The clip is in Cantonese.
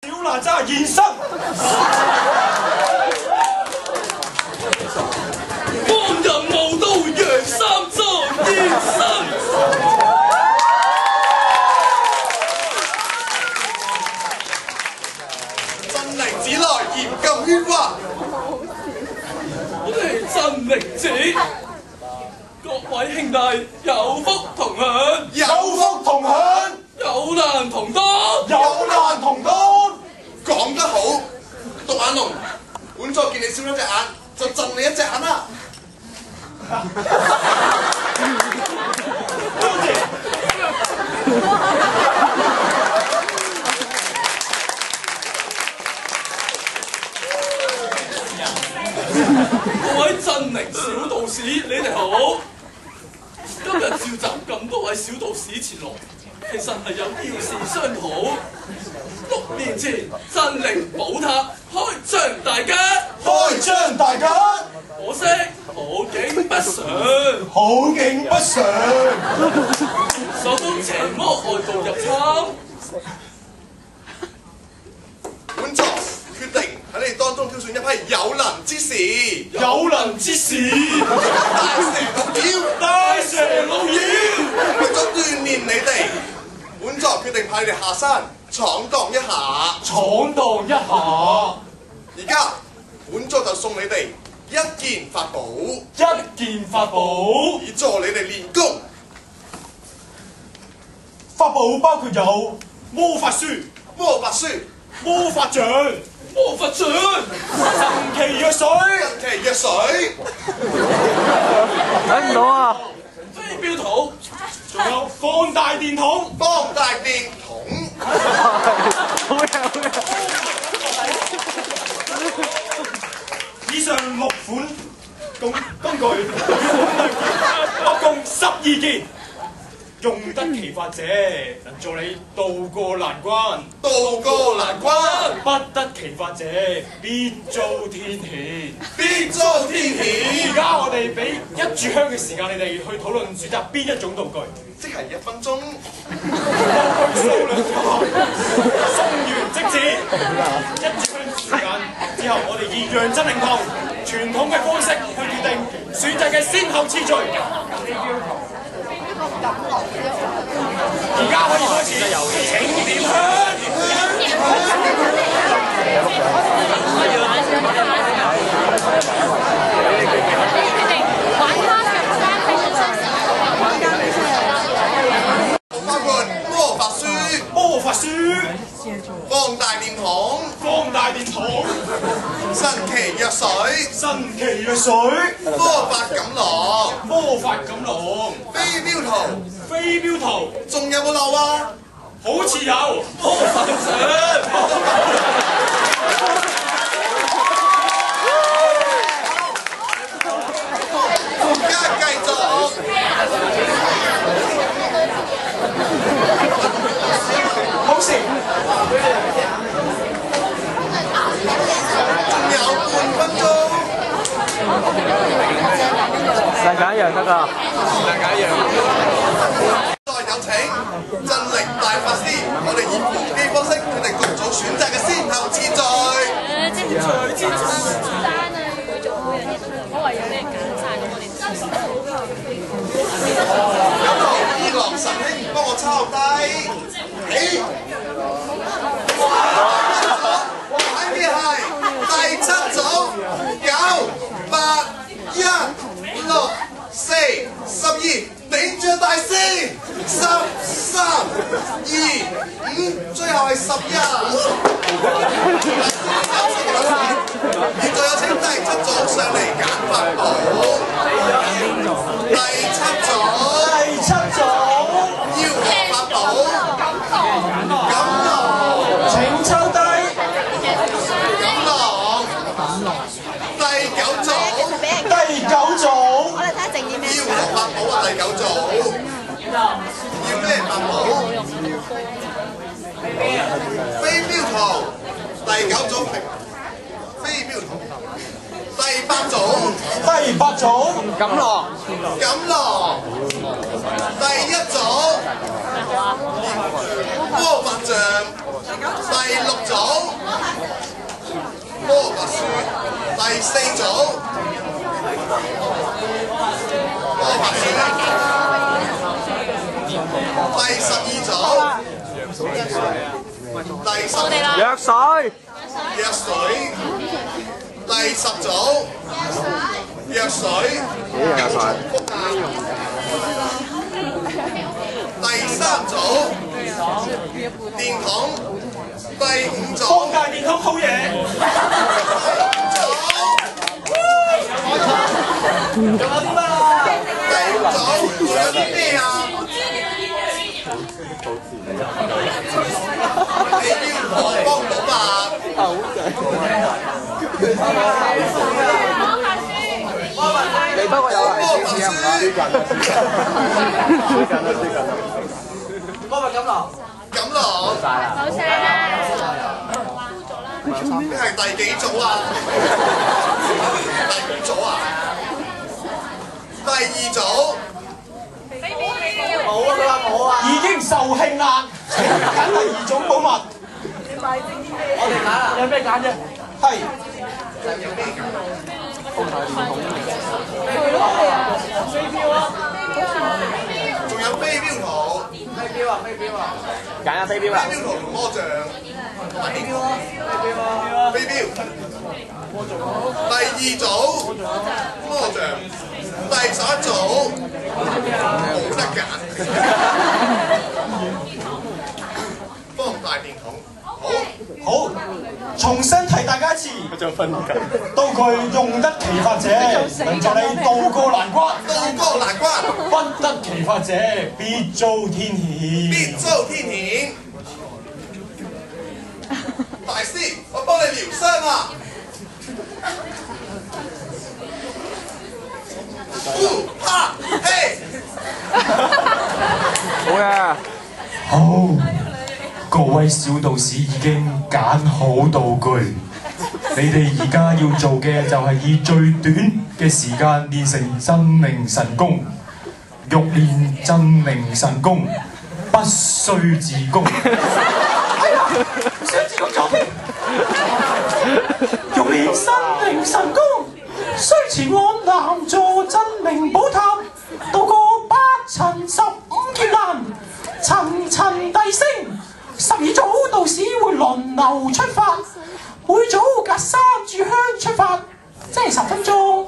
小哪吒現身，幫人無道楊三藏現身。真靈子來嚴禁喧嘩。我哋真靈子，各位兄弟有福同享，有福同享，有難同當，有難同當。講得好，獨眼龍，本座見你少咗隻眼，就贈你一隻眼啦。多謝。各位真靈小道士，你哋好。今日召集咁多位小道士前來，其實係有要事商討。6年前，真靈寶塔開張大吉，開張大吉，可惜好景不常，好景不常，受到邪魔外道入侵。本座決定喺你哋當中挑選一批有能之士，有能之士，大蛇六妖，大蛇路妖，為咗鍛鍊你哋，本座決定派你哋下山闖蕩一下。闖蕩一下。而家本座就送你哋一件法寶，一件法寶，以助你哋練功。法寶包括有魔法書、魔法書、魔法杖、魔法杖、神奇藥水、神奇藥水、睇唔到啊！飛鏢圖，仲有放大電筒。放大電筒。好嘢！以上6款工具，合共12件，用得其法者，能助你渡過難關；渡過難關，不得其法者，必遭天譴。必遭天譴。而家我哋俾1炷香嘅時間，你哋去討論選擇邊一種道具。即係1分鐘。道具數量有限，送完即止。1炷香時間之後，我哋以讓真靈堂傳統嘅方式去決定選擇嘅先後次序。而家可以開始請點包括魔法書、魔法書、放大電筒、放大電筒、神奇藥水、神奇藥水、魔法錦囊、魔法錦囊、飛鏢圖，飛鏢圖，仲有冇漏啊？好似有魔法杖。而家繼續。好事。仲有半分鐘。大家一樣得㗎，大家一樣。再有請真靈大法師，我哋以扶機方式決定各組選擇嘅先後次序。即係單啊，要做好樣嘢，我唯有你揀晒咁，我哋有勞二郎神兄幫我抄低。起。玩嘅係第7組9、8、1、6、4、12，頂住大師13、2、5，最後係11。現在有請第7組上嚟揀法寶。第7組要學法寶，錦囊，請抽低。錦囊。第9組我哋睇下整啲咩。要學法寶啊！第9組要咩法寶？飛鏢圖。第9組飛鏢圖。第8組錦囊，錦囊。第1組魔法杖。第6組魔法書，第4組魔法書，第12組第10組藥水，藥水，第10組藥水，第3組電筒，第5組放大電筒好嘢。仲有啲乜啊？第5組仲有啲咩啊？你標我幫唔到嘛？你不過有係少少唔啦？錦囊，冇聲啦，你係第幾組啊？第5組啊？第2組。已經售罄啦，請揀第2種寶物。我哋揀啦，有咩揀啫？係。仲有飛鏢圖，揀下飛鏢啦。飛鏢圖同魔杖，飛鏢。第2組魔杖，第11組冇得揀。放大電筒，好，重新提大家一次。道具用得其法者，能助你渡過難關。渡過難關，不得其法者，必遭天譴。必遭天譴。大師，我幫你療傷啊！哈嘿！好嘅。好，各位小道士已經揀好道具，你哋而家要做嘅就係以最短嘅時間練成真命神功。欲練真命神功，不須自宮。哎呀，唔想自宮做咩？欲練真命神功，須前往南座真命寶塔，渡過8層15劫難，層層遞升。12組道士會輪流出發，每組隔3炷香出發，即係10分鐘。